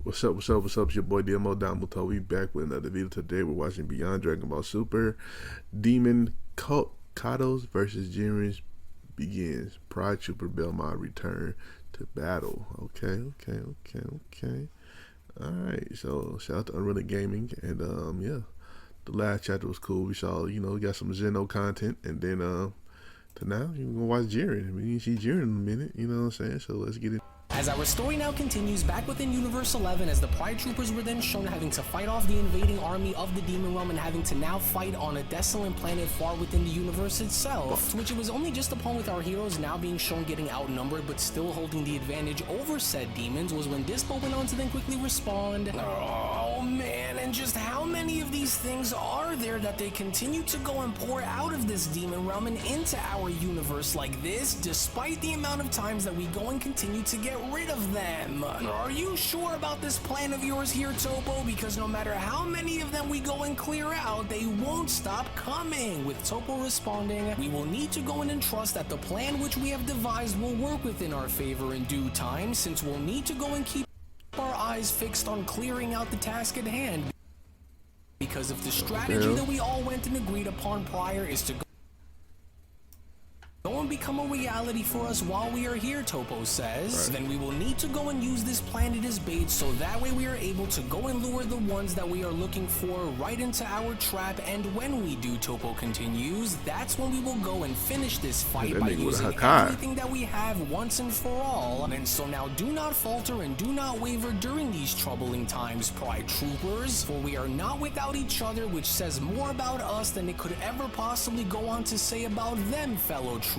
What's up, what's up, what's up? It's your boy Domuto. We back with another video. Today we're watching Beyond Dragon Ball Super. Demon Kudos versus Jiren begins. Pride Trooper Belmont return to battle. Okay. Alright, so shout out to UnrealEntGaming. And yeah, the last chapter was cool. We saw, we got some Zeno content, and then to now you're gonna watch Jiren. We didn't see Jiren in a minute, you know what I'm saying? So let's get it. As our story now continues back within Universe 11, as the Pride Troopers were then shown having to fight off the invading army of the Demon Realm and having to now fight on a desolate planet far within the universe itself, to which it was only just upon with our heroes now being shown getting outnumbered but still holding the advantage over said demons was when Dispo went on to then quickly respond. Oh man, and just how many of these things are there that they continue to go and pour out of this Demon Realm and into our universe like this, despite the amount of times that we go and continue to get rid of them? Are you sure about this plan of yours here, Topo? Because no matter how many of them we go and clear out, they won't stop coming. With Topo responding, we will need to go in and trust that the plan which we have devised will work within our favor in due time, since we'll need to go and keep our eyes fixed on clearing out the task at hand. Because if the strategy that we all went and agreed upon prior is to go and become a reality for us while we are here, Topo says, then we will need to go and use this planet as bait, so that way we are able to go and lure the ones that we are looking for right into our trap. And when we do, Topo continues, that's when we will go and finish this fight by using everything that we have once and for all. And so now do not falter and do not waver during these troubling times, Pride Troopers, for we are not without each other, which says more about us than it could ever possibly go on to say about them, fellow troopers.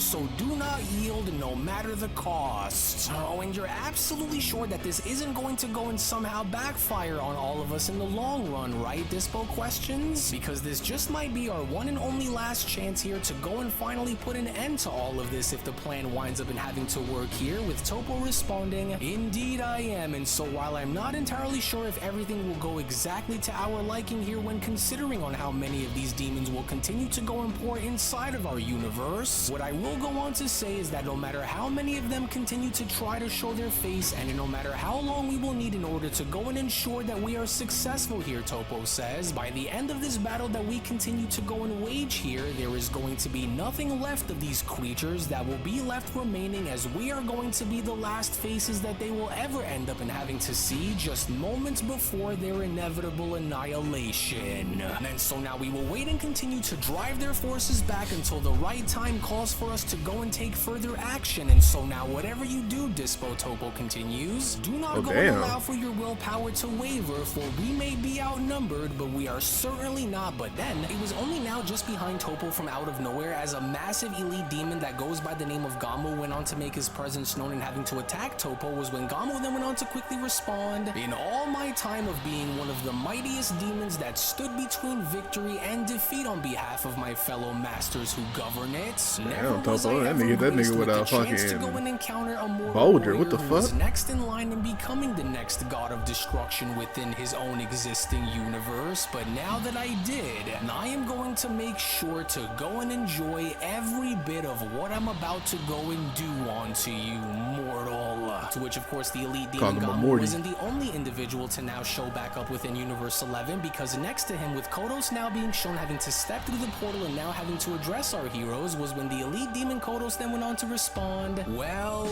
So do not yield no matter the cost. Oh, and you're absolutely sure that this isn't going to go and somehow backfire on all of us in the long run, right? Dispo questions? Because this just might be our one and only last chance here to go and finally put an end to all of this if the plan winds up in having to work here, with Topo responding, indeed I am. And so while I'm not entirely sure if everything will go exactly to our liking here when considering on how many of these demons will continue to go and pour inside of our universe, what I will go on to say is that no matter how many of them continue to try to show their face, and no matter how long we will need in order to go and ensure that we are successful here, Topo says, by the end of this battle that we continue to go and wage here, there is going to be nothing left of these creatures that will be left remaining, as we are going to be the last faces that they will ever end up in having to see just moments before their inevitable annihilation. And so now we will wait and continue to drive their forces back until the right time calls for us to go and take further action. And so now whatever you do, Dispo, Topo continues, do not go and allow for your willpower to waver, for we may be outnumbered, but we are certainly not. But then it was only now just behind Topo from out of nowhere as a massive elite demon that goes by the name of Gamo went on to make his presence known and having to attack Topo, was when Gamo then went on to quickly respond, in all my time of being one of the mightiest demons that stood between victory and defeat on behalf of my fellow masters who govern it, never was I ever graced with the chance to go and encounter a mortal warrior what the who fuck? was next in line and becoming the next god of destruction within his own existing universe. But now that I did, I am going to make sure to go and enjoy every bit of what I'm about to go and do onto you, mortal. To which, of course, the elite demon Gamo wasn't the only individual to now show back up within Universe 11, because next to him, with Kudos now being shown having to step through the portal and now having to address our heroes, was when the elite demon Kudos then went on to respond, well,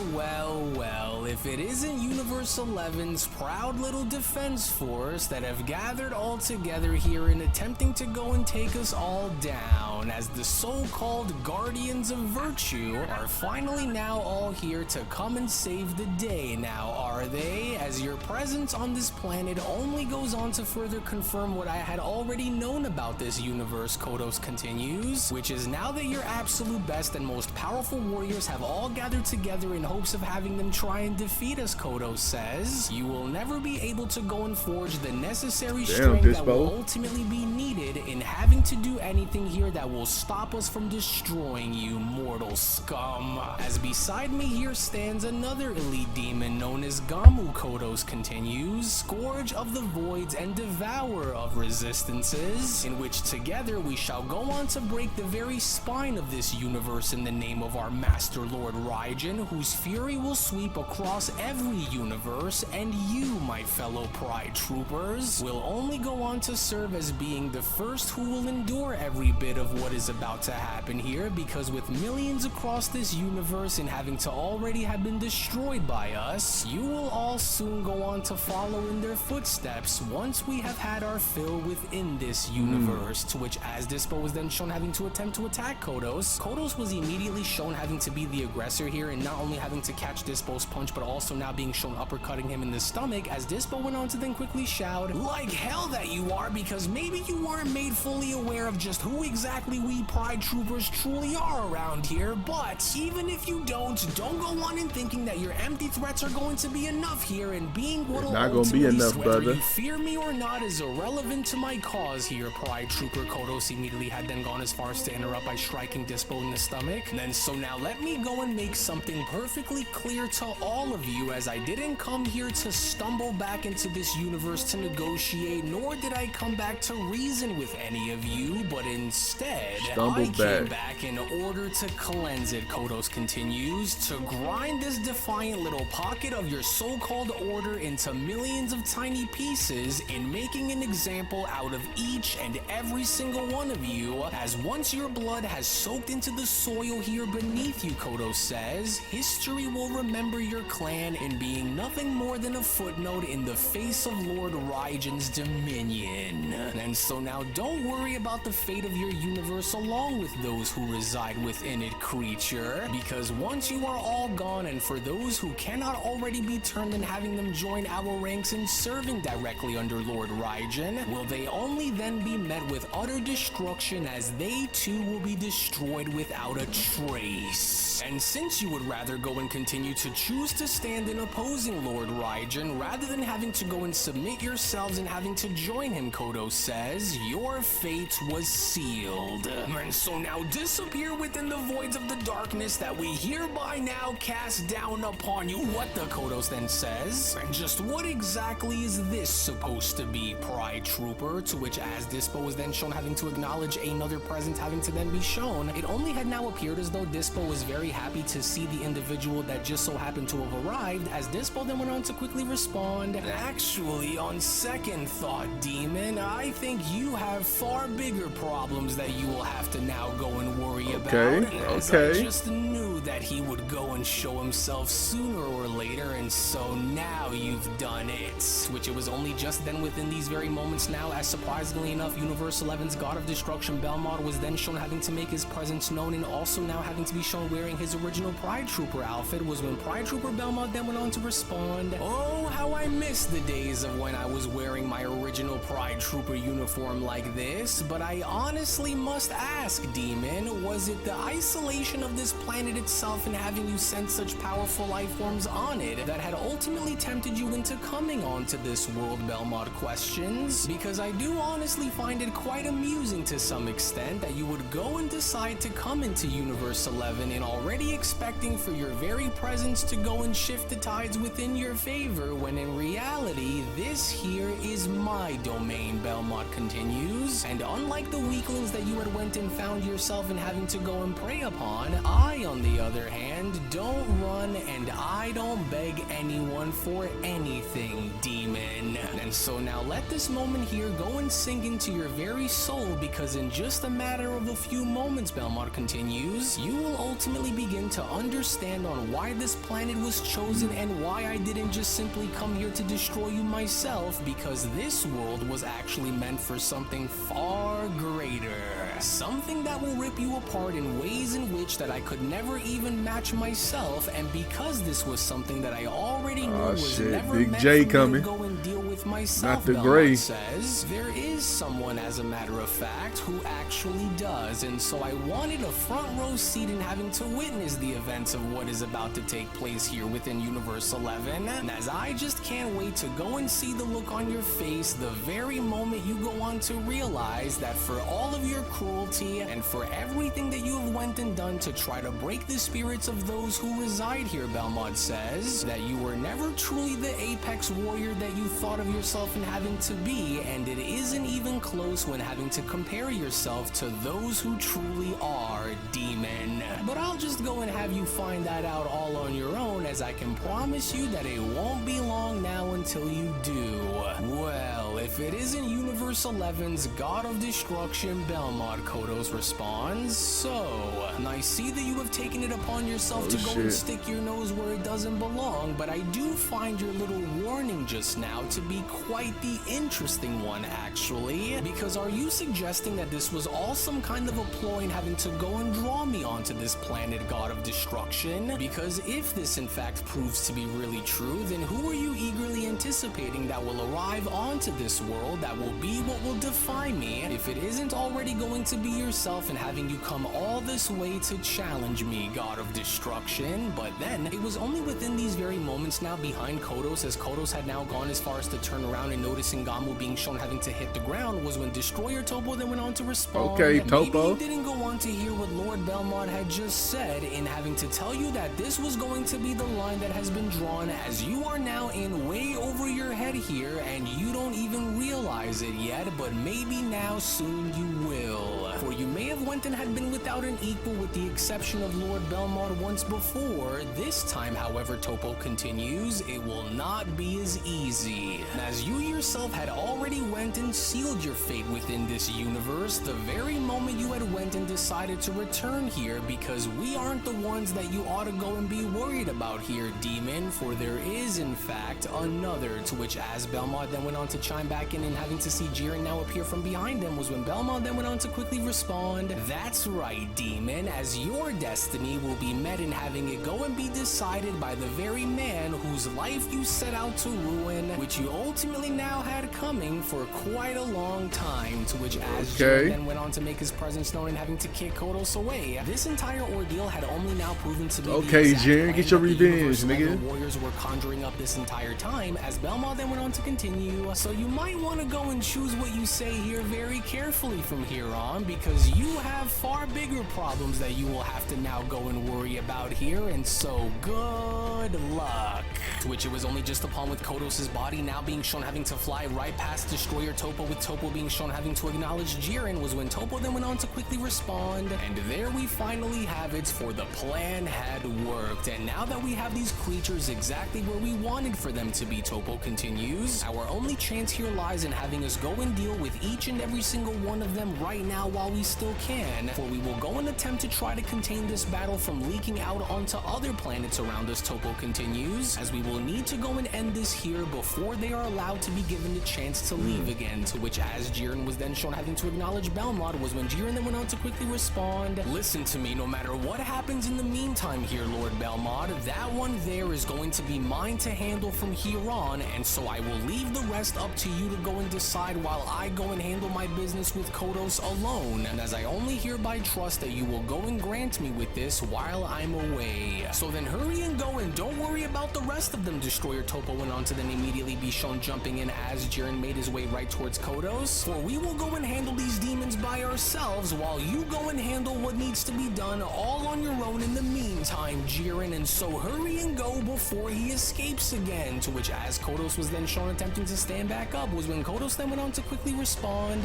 if it isn't Universe 11's proud little defense force that have gathered all together here in attempting to go and take us all down, as the so-called Guardians of Virtue are finally now all here to come and save the day now, are they? As your presence on this planet only goes on to further confirm what I had already known about this universe, Kudos continues, which is now that your absolute best and most powerful warriors have all gathered together in hopes of having them try and defeat us, Kudos says, you will never be able to go and forge the necessary strength that will ultimately be needed in having to do anything here that will stop us from destroying you, mortal scum. As beside me here stands another elite demon known as Gamu, Kudos continues. continues, Scourge of the Voids and Devourer of Resistances, in which together we shall go on to break the very spine of this universe in the name of our Master Lord Raijin, whose fury will sweep across every universe, and you, my fellow Pride Troopers, will only go on to serve as being the first who will endure every bit of what is about to happen here, because with millions across this universe and having to already have been destroyed by us, you will all soon go on to follow in their footsteps once we have had our fill within this universe. To which, as Dispo was then shown having to attempt to attack Kudos, Kudos was immediately shown having to be the aggressor here, and not only having to catch Dispo's punch, but also now being shown uppercutting him in the stomach, as Dispo went on to then quickly shout, "Like hell that you are, because maybe you weren't made fully aware of just who exactly we Pride Troopers truly are around here, but even if you don't go on in thinking that your empty threats are going to be enough here, and being what'll not gonna be enough, whether brother. you fear me or not is irrelevant to my cause here." Pride Trooper Kudos immediately had then gone as far as to interrupt by striking Dispo in the stomach. And then so now let me go and make something perfectly clear to all of you, as I didn't come here to stumble back into this universe to negotiate, nor did I come back to reason with any of you, but instead I came back in order to cleanse it. Kudos continues, to grind this defiant little pocket of your so-called order into millions of tiny pieces, in making an example out of each and every single one of you, as once your blood has soaked into the soil here beneath you, Kudos says, history will remember your clan in being nothing more than a footnote in the face of Lord Raijin's dominion. And so now don't worry about the fate of your universe along with those who reside within it, creature, because once you are all gone, and for those who cannot already be turned and having them join our ranks in serving directly under Lord Raijin, will they only then be met with utter destruction, as they too will be destroyed without a trace. And since you would rather go and continue to choose to stand in opposing Lord Raijin rather than having to go and submit yourselves and having to join him, Kudos says, your fate was sealed. And so now disappear within the voids of the darkness that we hereby now cast down upon you. What the Kudos then says? And just what exactly is this supposed to be, Pride Trooper? To which, as Dispo was then shown having to acknowledge another present having to then be shown, it only had now appeared as though Dispo was very happy to see the individual that just so happened to have arrived, as Dispo then went on to quickly respond, "Actually, on second thought, Demon, I think you have far bigger problems that you will have to now go and worry about. As I just knew that he would go and show himself sooner or later, and so now you've done it." Which it was only just then within these very moments now, as surprisingly enough, Universe 11's God of Destruction Belmont was then shown having to make his presence known, and also now having to be shown wearing his original Pride Trooper outfit, was when Pride Trooper Belmont then went on to respond, "Oh, how I miss the days of when I was wearing my original Pride Trooper uniform like this, but I honestly must ask, Demon, was it the isolation of this planet itself and having you send such powerful life forms on it that had ultimately tempted you into coming onto this world, Belmont questions? Because I do honestly find it quite amusing to some extent that you would go and decide to come into Universe 11 and already expecting for your very presence to go and shift the tides within your favor, when in reality, this here is my domain," Belmont continues, "and unlike the weaklings that you had went and found yourself in having to go and prey upon, I, on the other hand, don't run and I don't beg anyone for anything, Demon. And so now let this moment here go and sink into your very soul, because in just a matter of a few moments," Belmont continues, "you will ultimately begin to understand on why this planet was chosen and why I didn't just simply come here to destroy you myself, because this world was actually meant for something far greater. Something that will rip you apart in ways in which that I could never even match myself, and because this was something that I already knew was never meant for me to go and deal with myself, Not the Belmont gray. says, there is someone, as a matter of fact, who actually does, and so I wanted a front row seat in having to witness the events of what is about to take place here within Universe 11, and as I just can't wait to go and see the look on your face the very moment you go on to realize that for all of your cruelty and for everything that you have went and done to try to break the spirits of those who reside here, Belmont says, that you were never truly the apex warrior that you thought of yourself in having to be, and it isn't even close when having to compare yourself to those who truly are, Demon. But I'll just go and have you find that out all on your own, as I can promise you that it won't be long now until you do. Well, if it isn't Universe 11's God of Destruction, Belmont, Kudos responds. So, I see that you have taken it upon yourself to go and stick your nose where it doesn't belong, but I do find your little warning just now to be quite the interesting one, actually. Because are you suggesting that this was all some kind of a ploy in having to go and draw me onto this planet, God of Destruction? Because if this in fact proves to be really true, then who are you eagerly anticipating that will arrive onto this world that will be what will define me, if it isn't already going to be yourself and having you come all this way to challenge me, God of Destruction? But then, it was only within these very moments now behind Kudos, as Kudos had now gone as far as to turn around and noticing Gamu being shown having to hit the ground, was when Destroyer Topo then went on to respond. Okay, Topo. Maybe he didn't go on to hear what Lord Belmont had just said in having to tell you that this was going to be the line that has been drawn, as you are now in way over your head here and you don't even realize it yet, but maybe now soon you will. For you may have went and had been without an equal with the exception of Lord Belmont once before. This time, however, Topo continues, it will not be as easy. As you yourself had already went and sealed your fate within this universe the very moment you had went and decided to return here, because we aren't the ones that you ought to go and be worried about here, Demon, for there is in fact another. To which as Belmont then went on to chime back in and having to see Jiren now appear from behind them, was when Belmont then went on to quickly respond, that's right, Demon, as your destiny will be met in having it go and be decided by the very man whose life you set out to ruin, which you ultimately now had coming for quite a long time. To which as Jiren then went on to make his presence known and having to kick Kudos away, this entire ordeal had only now proven to be Jiren, get your revenge, nigga. The warriors were conjuring up this entire time, as Belmont then went on to continue. So you might want to go and choose what you say here very carefully from here on, because you have far bigger problems that you will have to now go and worry about here, and so good luck. To which it was only just upon with Kudos' body now being shown having to fly right past Destroyer Topo, with Topo being shown having to acknowledge Jiren, was when Topo then went on to quickly respond, and there we finally have it, for the plan had worked, and now that we have these creatures exactly where we wanted for them to be, Topo continues, our only chance here lies in having us go and deal with each and every single one of them right now while we still can, for we will go and attempt to try to contain this battle from leaking out onto other planets around us, Topo continues, as we will need to go and end this here before they are allowed to be given the chance to leave again. To which as Jiren was then shown having to acknowledge Belmont, was when Jiren then went on to quickly respond, listen to me, no matter what happens in the meantime here, Lord Belmont, that one there is going to be mine to handle from here on, and so I will leave the rest up to you to go and decide while I go and handle my business with Kudos alone, and as I only hereby trust that you will go and grant me with this while I'm away. So then hurry and go, and don't worry about the rest of them, Destroyer Topo went on to then immediately be shown jumping in as Jiren made his way right towards Kudos, for we will go and handle these demons by ourselves while you go and handle what needs to be done all on your own in the meantime, Jiren, and so hurry and go before he escapes again. To which as Kudos was then shown attempting to stand back up, was when Kudos then went on to quickly respond,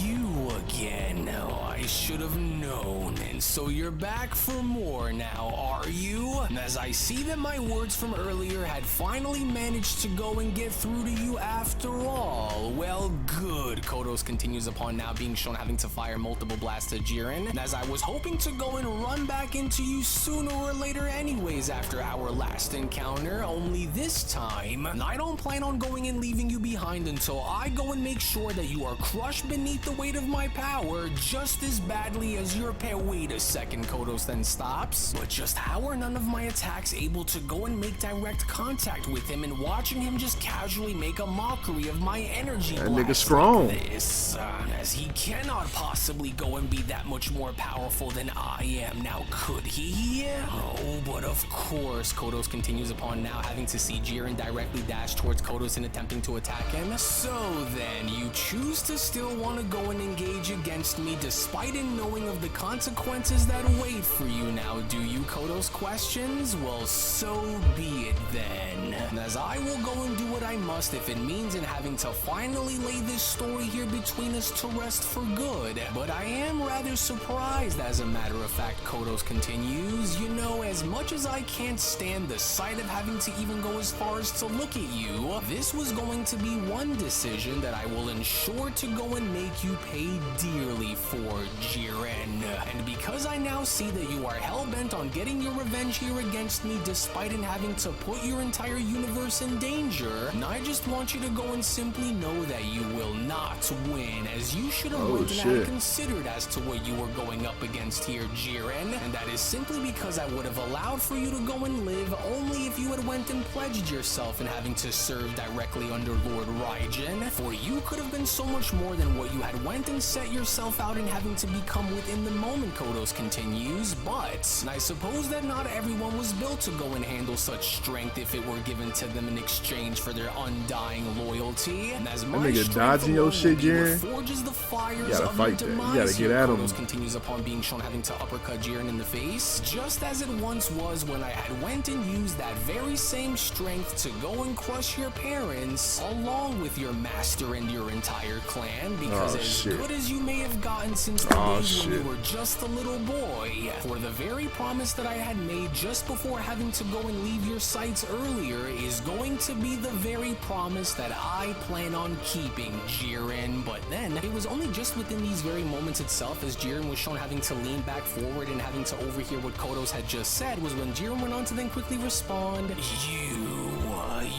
you again, I should have known, and so you're back for more now, are you? And as I see that my words from earlier had finally managed to go and get through to you after all, well good, Kudos continues upon now being shown having to fire multiple blasts at Jiren, and as I was hoping to go and run back into you sooner or later anyways after our last encounter, only this time, I don't plan on going and leaving you behind behind until I go and make sure that you are crushed beneath the weight of my power just as badly as your pair. Wait a second, Kudos then stops. But just how are none of my attacks able to go and make direct contact with him, and watching him just casually make a mockery of my energy That blast nigga strong. like this? As he cannot possibly go and be that much more powerful than I am. Now, could he? Oh, but of course. Kudos continues upon now having to see Jiren directly dash towards Kudos and attempting to attack him. So then, you choose to still want to go and engage against me despite in knowing of the consequences that wait for you now, do you? Kudos questions? Well, so be it then. As I will go and do what I must if it means in having to finally lay this story here between us to rest for good. But I am rather surprised, as a matter of fact, Kudos continues. You know, as much as I can't stand the sight of having to even go as far as to look at you, this was going to be one decision that I will ensure to go and make you pay dearly for, Jiren. And because I now see that you are hell-bent on getting your revenge here against me despite in having to put your entire universe in danger, and I just want you to go and simply know that you will not win, as you should have went and had considered as to what you were going up against here, Jiren. And that is simply because I would have allowed for you to go and live only if you had went and pledged yourself in having to serve directly under Lord Raijin, for you could have been so much more than what you had went and set yourself out in having to become within the moment, Kudos continues. But I suppose that not everyone was built to go and handle such strength if it were given to them in exchange for their undying loyalty. And as my nigga dodging your shit, Jiren. Forges the fires You gotta of fight your that. demise, You gotta get at him. Kudos continues upon being shown having to uppercut Jiren in the face, just as it once was when I had went and used that very same strength to go and crush your parents, along with your master and your entire clan, because good as you may have gotten since the days when you were just a little boy, for the very promise that I had made just before having to go and leave your sights earlier is going to be the very promise that I plan on keeping, Jiren. But then, it was only just within these very moments itself, as Jiren was shown having to lean back forward and having to overhear what Kudos had just said, was when Jiren went on to then quickly respond,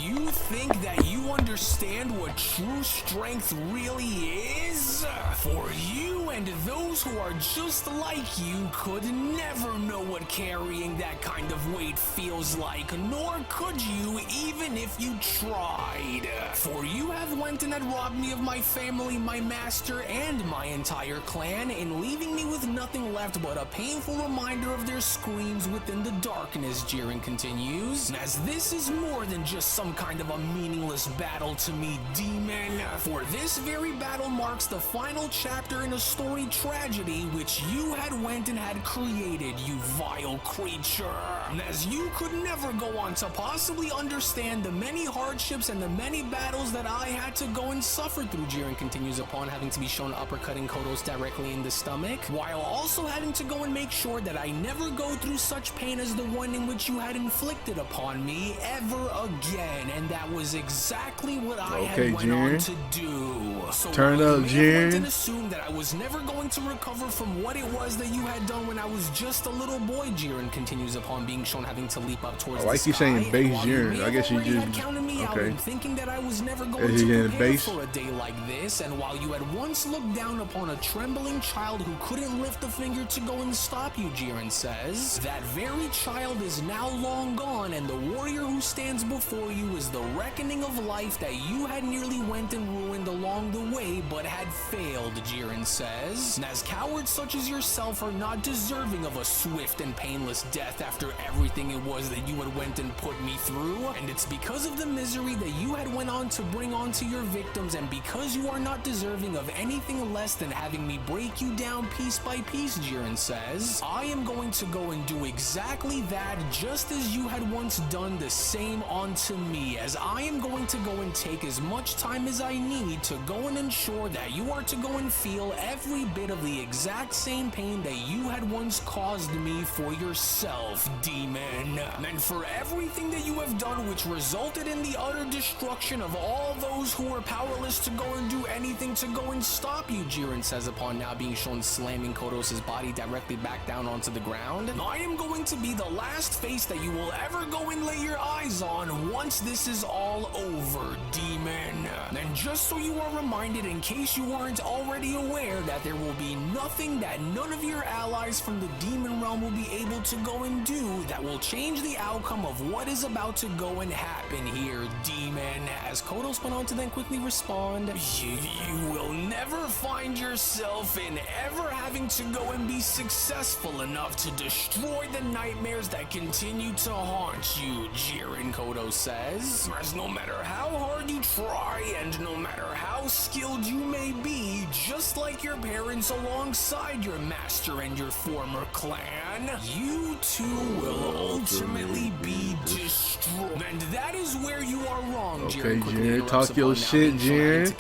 You think that you understand what true strength really is? For you and those who are just like you could never know what carrying that kind of weight feels like, nor could you even if you tried. For you have went and had robbed me of my family, my master, and my entire clan, in leaving me with nothing left but a painful reminder of their screams within the darkness, Jiren continues. And as this is more than just some kind of a meaningless battle to me, demon, for this very battle marks the final chapter in a storied tragedy which you had went and had created, you vile creature. And as you could never go on to possibly understand the many hardships and the many battles that I had to go and suffer through, Jiren continues upon having to be shown uppercutting Kudos directly in the stomach, while also having to go and make sure that I never go through such pain as the one in which you had inflicted upon me ever again. And that was exactly what I had went on to do. So turn up, Jiren. And assume that I was never going to recover from what it was that you had done when I was just a little boy, Jiren continues upon being shown having to leap up towards the sky. you saying base Jiren. I guess you just counted me out and thinking that I was never going Is to prepare for a day like this, and while you had once looked down upon a trembling child who couldn't lift a finger to go and stop you, Jiren says, that very child is now long gone, and the warrior who stands before you is the reckoning of life that you had nearly went and ruined along the way, but had failed, Jiren says. And as cowards such as yourself are not deserving of a swift and painless death after everything it was that you had went and put me through, and it's because of the misery that you had went on to bring onto your victims, and because you are not deserving of anything less than having me break you down piece by piece, Jiren says, I am going to go and do exactly that, just as you had once done the same onto me, as I am going to go and take as much time as I need to go and ensure that you are to go and feel every bit of the exact same pain that you had once caused me for yourself, demon. And for everything that you have done which resulted in the utter destruction of all those who were powerless to go and do anything to go and stop you, Jiren says upon now being shown slamming Kudos' body directly back down onto the ground. I am going to be the last face that you will ever go and lay your eyes on once this is all over, demon. And just so you are reminded, in case you weren't already aware, that there will be nothing that none of your allies from the demon realm will be able to go and do that will change the outcome of what is about to go and happen here, demon. As Kudos went on to then quickly respond, you will never find yourself in ever having to go and be successful enough to destroy the nightmares that continue to haunt you, Jiren, Kudos says. As no matter how hard you try and no matter how skilled you may be, just like your parents alongside your master and your former clan, you too will ultimately be destroyed. And that is where you are wrong, Jiren. Okay, Jiren, talk your shit, Jiren.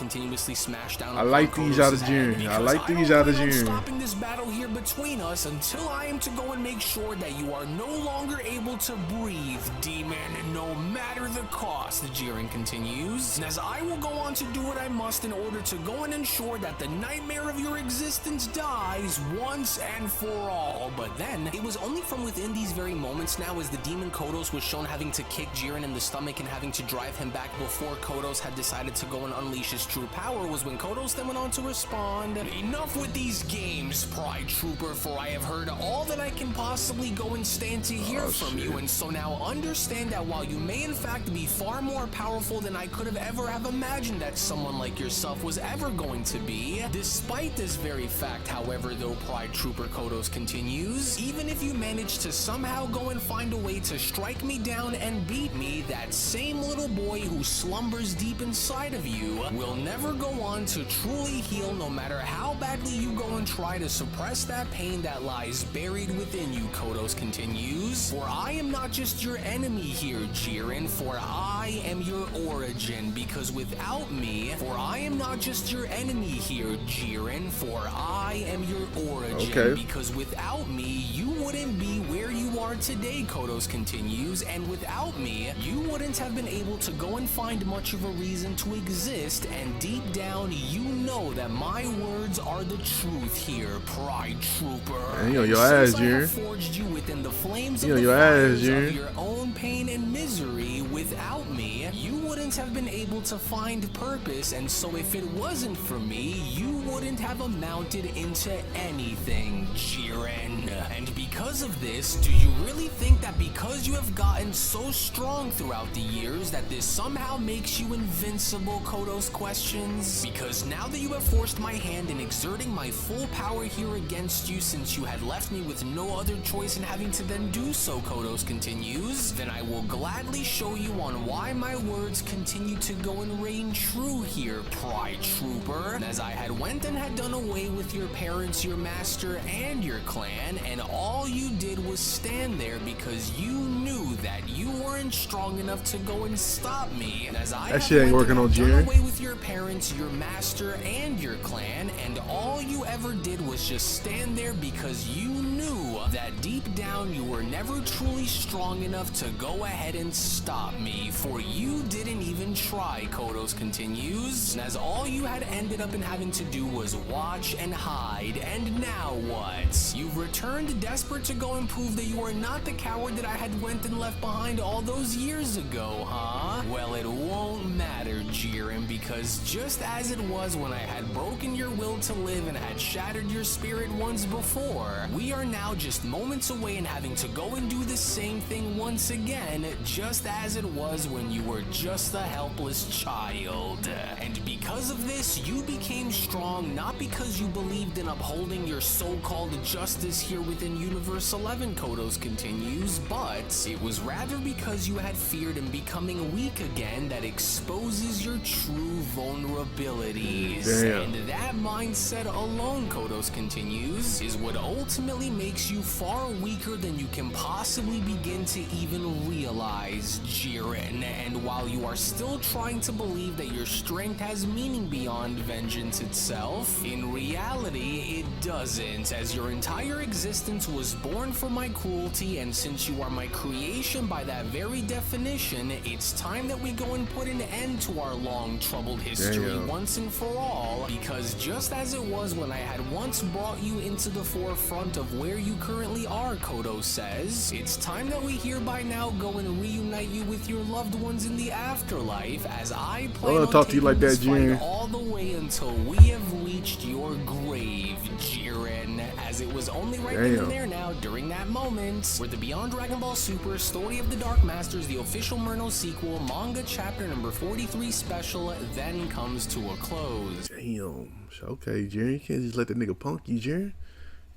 I like these out of Jiren. I like these out of Jiren. Stopping this battle here between us until I am to go and make sure that you are no longer able to breathe, demon, no matter the cost, Jiren continues. And as I will go on to do what I must in order to go and ensure that the nightmare of your existence dies once and for all. But then, it was only from within these very moments now, as the demon Kudos was shown having to kick Jiren in the stomach and having to drive him back before Kudos had decided to go and unleash his true power, was when Kudos then went on to respond, "Enough with these games, Pride Trooper, for I have heard all that I can possibly go and stand to hear from you, and so now understand that while you may in fact be far more powerful than I could have ever have imagined that someone like yourself was ever going to be, despite this very fact, however, though, Pride Trooper," Kudos continues, "even if you manage to somehow go and find a way to strike me down and beat me, that same little boy who slumbers deep inside of you will never go on to truly heal, no matter how badly you go and try to suppress that pain that lies buried within you," Kudos continues. "For I am not just your enemy here, Jiren, for I am your origin, because without me, for I am not just your enemy here, Jiren, for I am your origin, because without me, you wouldn't be where you are today," Kudos continues, "and without me, you wouldn't have been able to go and find much of a reason to exist, and deep down, you know that my words are the truth here, Pride Trooper. Man, your ass, Jiren. Forged you within the flames of your the ass, fires of Jiren. your own pain and misery. Without me, you wouldn't have been able to find purpose, and so if it wasn't for me, you wouldn't have amounted into anything, Jiren. And because of this, do you really think that because you have gotten so strong throughout the years that this somehow makes you invincible, Kudos questions? Because now that you have forced my hand in exerting my full power here against you, since you had left me with no other choice in having to then do so, Kudos continues, then I will gladly show you on why my words continue to go and reign true here, Pride Trooper. As I had went and had done away with your parents, your master, and your clan, and all you did was stand there because you knew that you weren't strong enough to go and stop me. And as I that shit ain't working on Jiren. away with your parents, your master, and your clan, and all you ever did was just stand there because you knew that deep down you were never truly strong enough to go ahead and stop me, for you didn't even try, Kudos continues. And as all you had ended up in having to do was watch and hide, and now what? You've returned desperate to go and prove that you are not the coward that I had went and left behind all those years ago, huh? Well, it won't matter, Jiren, because just as it was when I had broken your will to live and had shattered your spirit once before, we are now just moments away in having to go and do the same thing once again, just as it was when you were just a helpless child. And because of this, you became strong not because you believed in upholding your so-called justice here within Universe 11, Kudos continues, but it was rather because you had feared in becoming weak again that exposes your true vulnerabilities. Damn. And that mindset alone, Kudos continues, is what ultimately makes you far weaker than you can possibly begin to even realize, Jiren. And while you are still trying to believe that your strength has meaning beyond vengeance itself, in reality it doesn't, as your entire existence was born from my cruelty, and since you are my creation by that very definition, it's time that we go and put an end to our long troubled history Damn. once and for all, because just as it was when I had once brought you into the forefront of where you currently are, Kudos says, it's time that we hereby now go and reunite you with your loved ones in the afterlife, as I plan on talk to you taking like that, this fight Jiren. all the way until we have reached your grave, Jiren, as it was only right then and there now, during that moment, where the Beyond Dragon Ball Super Story of the Dark Masters, the official Murno sequel, manga chapter number 43 special, then comes to a close. Damn. Okay, Jiren, you can't just let that nigga punk you, Jiren.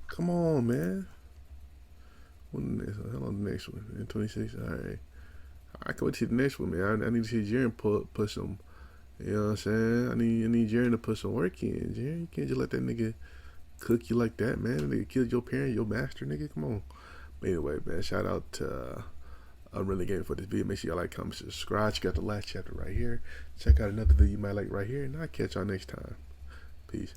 Come on, man. When the next one? How long the next one? In 26? Alright. I can wait to see the next one, man. I need to see Jiren put some, you know what I'm saying? I need Jiren to put some work in, Jiren. You can't just let that nigga cook you like that, man. That nigga killed your parent, your master, nigga. Come on. But anyway, man, shout out to UnrealEntGaming for this video. Make sure y'all like, comment, subscribe. Check out the last chapter right here. Check out another video you might like right here. And I'll catch y'all next time. Peace.